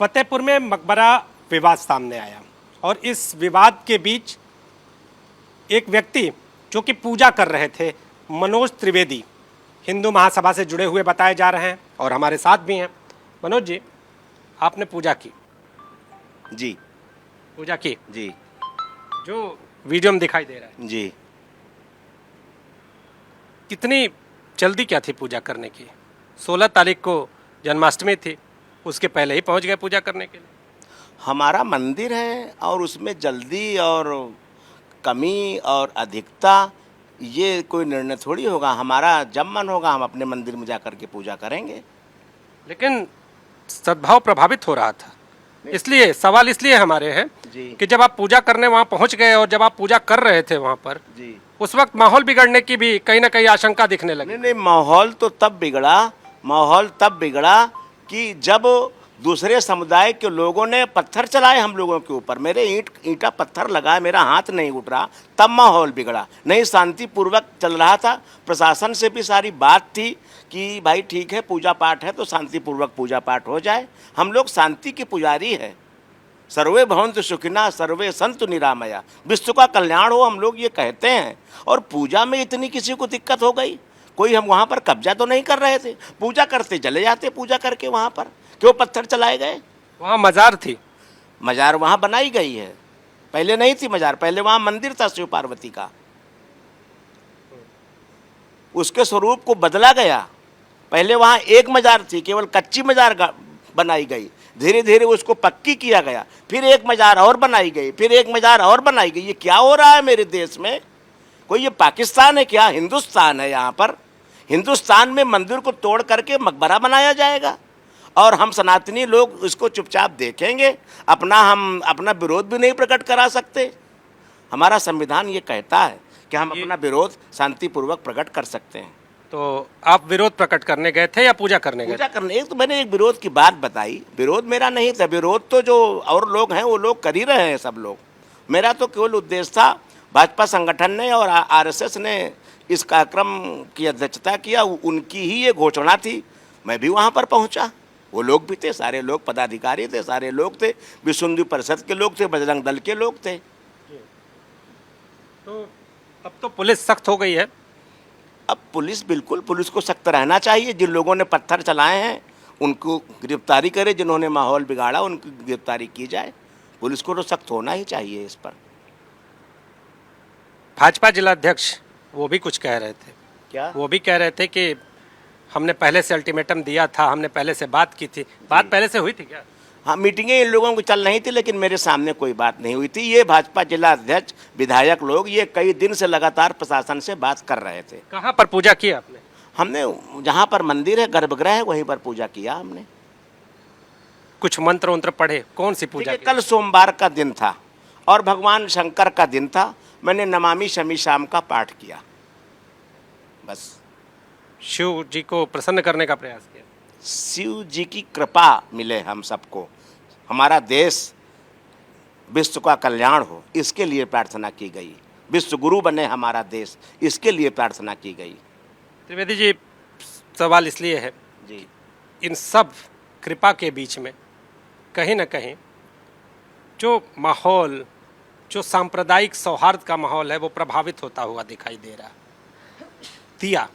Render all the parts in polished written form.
फतेहपुर में मकबरा विवाद सामने आया और इस विवाद के बीच एक व्यक्ति जो कि पूजा कर रहे थे, मनोज त्रिवेदी, हिंदू महासभा से जुड़े हुए बताए जा रहे हैं और हमारे साथ भी हैं। मनोज जी, आपने पूजा की? जी पूजा की जी जो वीडियो में दिखाई दे रहा है, जी। कितनी जल्दी क्या थी पूजा करने की? 16 तारीख को जन्माष्टमी थी, उसके पहले ही पहुंच गए पूजा करने के लिए। हमारा मंदिर है और उसमें जल्दी और कमी और अधिकता ये कोई निर्णय थोड़ी होगा। हमारा जब मन होगा हम अपने मंदिर में जा कर के पूजा करेंगे। लेकिन सद्भाव प्रभावित हो रहा था, इसलिए सवाल इसलिए हमारे हैं जी कि जब आप पूजा करने वहां पहुंच गए और जब आप पूजा कर रहे थे वहां पर, जी। उस वक्त माहौल बिगड़ने की भी कहीं ना कहीं आशंका दिखने लगी। नहीं, माहौल तो तब बिगड़ा कि जब दूसरे समुदाय के लोगों ने पत्थर चलाए हम लोगों के ऊपर। मेरे ईंटा पत्थर लगा, मेरा हाथ नहीं उठ रहा, तब माहौल बिगड़ा। नहीं, शांतिपूर्वक चल रहा था। प्रशासन से भी सारी बात थी कि भाई ठीक है, पूजा पाठ है तो शांतिपूर्वक पूजा पाठ हो जाए। हम लोग शांति के पुजारी है। सर्वे भवन्तु सुखिनः सर्वे सन्तु निरामया, विश्व का कल्याण हो, हम लोग ये कहते हैं। और पूजा में इतनी किसी को दिक्कत हो गई? कोई हम वहाँ पर कब्जा तो नहीं कर रहे थे, पूजा करते चले जाते। पूजा करके वहाँ पर क्यों पत्थर चलाए गए? वहाँ मजार थी। मजार वहाँ बनाई गई है, पहले नहीं थी मजार। पहले वहाँ मंदिर था शिव पार्वती का, उसके स्वरूप को बदला गया। पहले वहाँ एक मजार थी, केवल कच्ची मजार बनाई गई। धीरे धीरे उसको पक्की किया गया, फिर एक मजार और बनाई गई, फिर एक मजार और बनाई गई। ये क्या हो रहा है मेरे देश में? कोई ये पाकिस्तान है क्या? हिंदुस्तान है। यहाँ पर हिंदुस्तान में मंदिर को तोड़ करके मकबरा बनाया जाएगा और हम सनातनी लोग इसको चुपचाप देखेंगे? हम अपना विरोध भी नहीं प्रकट करा सकते? हमारा संविधान ये कहता है कि हम अपना विरोध शांतिपूर्वक प्रकट कर सकते हैं। तो आप विरोध प्रकट करने गए थे या पूजा करने गए? पूजा करने। एक तो मैंने एक विरोध की बात बताई, विरोध मेरा नहीं था। विरोध तो जो और लोग हैं वो लोग कर ही रहे हैं, सब लोग। मेरा तो केवल उद्देश्य था, भाजपा संगठन ने और आरएसएस ने इस कार्यक्रम की अध्यक्षता किया, उनकी ही ये घोषणा थी। मैं भी वहाँ पर पहुँचा, वो लोग भी थे, सारे लोग पदाधिकारी थे, सारे लोग थे, विश्व हिंदू परिषद के लोग थे, बजरंग दल के लोग थे। तो अब तो पुलिस सख्त हो गई है। अब पुलिस को सख्त रहना चाहिए। जिन लोगों ने पत्थर चलाए हैं उनको गिरफ्तारी करे, जिन्होंने माहौल बिगाड़ा उनकी गिरफ्तारी की जाए। पुलिस को तो सख्त होना ही चाहिए इस पर। भाजपा जिला अध्यक्ष वो भी कुछ कह रहे थे। क्या? वो भी कह रहे थे कि हमने पहले से अल्टीमेटम दिया था, हमने पहले से बात की थी। बात पहले से हुई थी क्या? हाँ, मीटिंगें इन लोगों को चल रही थी, लेकिन मेरे सामने कोई बात नहीं हुई थी। ये भाजपा जिला अध्यक्ष, विधायक लोग ये कई दिन से लगातार प्रशासन से बात कर रहे थे। कहाँ पर पूजा की आपने? हमने जहाँ पर मंदिर है, गर्भगृह है, वहीं पर पूजा किया हमने। कुछ मंत्र वंत्र पढ़े? कौन सी पूजा की? कल सोमवार का दिन था और भगवान शंकर का दिन था। मैंने नमामि शमी शाम का पाठ किया, बस। शिव जी को प्रसन्न करने का प्रयास किया। शिव जी की कृपा मिले हम सबको, हमारा देश विश्व का कल्याण हो, इसके लिए प्रार्थना की गई। विश्व गुरु बने हमारा देश, इसके लिए प्रार्थना की गई। त्रिवेदी जी, सवाल इसलिए है जी, इन सब कृपा के बीच में कहीं ना कहीं जो माहौल, जो सांप्रदायिक सौहार्द का माहौल है, वो प्रभावित होता हुआ दिखाई दे रहा दिया।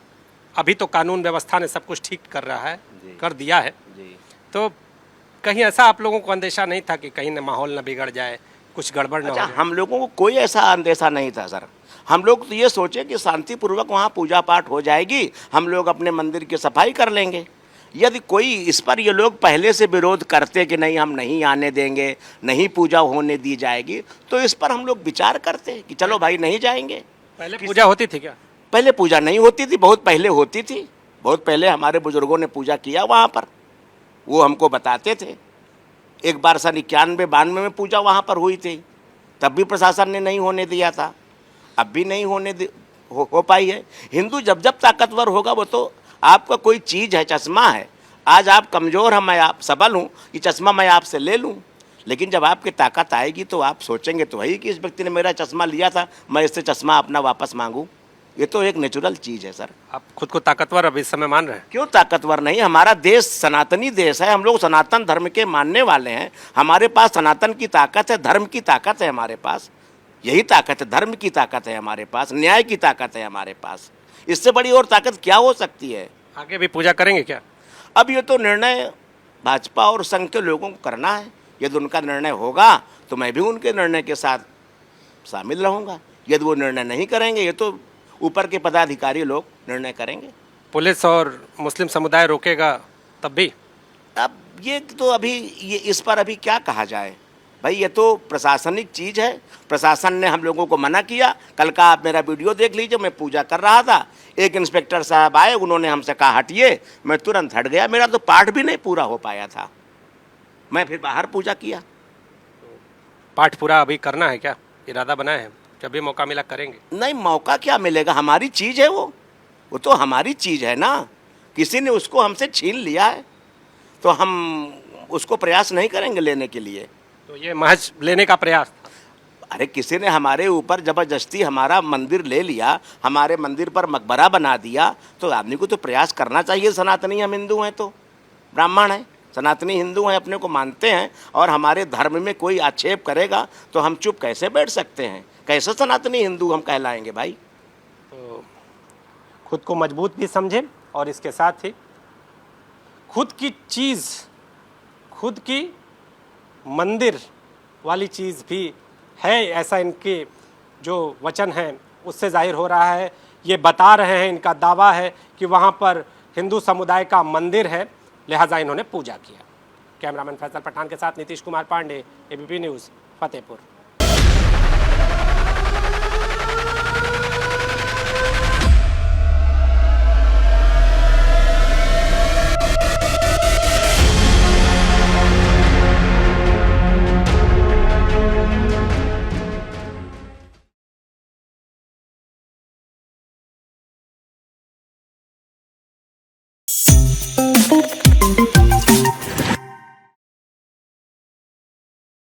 अभी तो कानून व्यवस्था ने सब कुछ ठीक कर रहा है, कर दिया है जी। तो कहीं ऐसा आप लोगों को अंदेशा नहीं था कि कहीं न माहौल न बिगड़ जाए, कुछ गड़बड़ न हो अच्छा, जाए? हम लोगों को कोई ऐसा अंदेशा नहीं था सर। हम लोग तो ये सोचे कि शांतिपूर्वक वहाँ पूजा पाठ हो जाएगी, हम लोग अपने मंदिर की सफाई कर लेंगे। यदि कोई इस पर ये लोग पहले से विरोध करते कि नहीं हम नहीं आने देंगे, नहीं पूजा होने दी जाएगी, तो इस पर हम लोग विचार करते कि चलो भाई नहीं जाएंगे। पहले पूजा होती थी क्या? पहले पूजा नहीं होती थी, बहुत पहले होती थी। बहुत पहले हमारे बुजुर्गों ने पूजा किया वहाँ पर, वो हमको बताते थे। एक बार सन 91-92 में पूजा वहाँ पर हुई थी, तब भी प्रशासन ने नहीं होने दिया था। अब भी नहीं हो पाई है। हिंदू जब जब ताकतवर होगा, वो तो आपका कोई चीज़ है, चश्मा है। आज आप कमज़ोर हैं, मैं आप सबल हूँ, ये चश्मा मैं आपसे ले लूँ। लेकिन जब आपकी ताकत आएगी तो आप सोचेंगे तो वही कि इस व्यक्ति ने मेरा चश्मा लिया था, मैं इससे चश्मा अपना वापस मांगूँ। ये तो एक नेचुरल चीज है सर। आप खुद को ताकतवर अब इस समय मान रहे हैं? क्यों ताकतवर नहीं, हमारा देश सनातनी देश है, हम लोग सनातन धर्म के मानने वाले हैं। हमारे पास सनातन की ताकत है, धर्म की ताकत है हमारे पास, यही ताकत है, धर्म की ताकत है हमारे पास, न्याय की ताकत है हमारे पास। इससे बड़ी और ताकत क्या हो सकती है? आगे भी पूजा करेंगे क्या? अब ये तो निर्णय भाजपा और संघ के लोगों को करना है। यदि उनका निर्णय होगा तो मैं भी उनके निर्णय के साथ शामिल रहूँगा। यदि वो निर्णय नहीं करेंगे, ये तो ऊपर के पदाधिकारी लोग निर्णय करेंगे। पुलिस और मुस्लिम समुदाय रोकेगा तब भी? अब ये तो अभी ये इस पर अभी क्या कहा जाए भाई, ये तो प्रशासनिक चीज़ है। प्रशासन ने हम लोगों को मना किया। कल का आप मेरा वीडियो देख लीजिए, मैं पूजा कर रहा था, एक इंस्पेक्टर साहब आए, उन्होंने हमसे कहा हटिए, मैं तुरंत हट गया। मेरा तो पाठ भी नहीं पूरा हो पाया था, मैं फिर बाहर पूजा किया। पाठ पूरा अभी करना है क्या? इरादा बनाए हैं, जब भी मौका मिला करेंगे? नहीं, मौका क्या मिलेगा, हमारी चीज़ है वो तो हमारी चीज़ है ना। किसी ने उसको हमसे छीन लिया है तो हम उसको प्रयास नहीं करेंगे लेने के लिए। तो ये महज लेने का प्रयास था? अरे किसी ने हमारे ऊपर ज़बरदस्ती हमारा मंदिर ले लिया, हमारे मंदिर पर मकबरा बना दिया, तो आदमी को तो प्रयास करना चाहिए। सनातनी हम हिंदू हैं, तो ब्राह्मण हैं, सनातनी हिंदू हैं, अपने को मानते हैं, और हमारे धर्म में कोई आक्षेप करेगा तो हम चुप कैसे बैठ सकते हैं? कैसे सनातनी हिंदू हम कहलाएंगे भाई? तो खुद को मजबूत भी समझें और इसके साथ ही खुद की चीज़, खुद की मंदिर वाली चीज़ भी है, ऐसा इनके जो वचन हैं उससे जाहिर हो रहा है। ये बता रहे हैं, इनका दावा है कि वहाँ पर हिंदू समुदाय का मंदिर है, लिहाजा इन्होंने पूजा किया। कैमरामैन फैसल पठान के साथ नीतीश कुमार पांडे, एबीपी न्यूज़, फतेहपुर।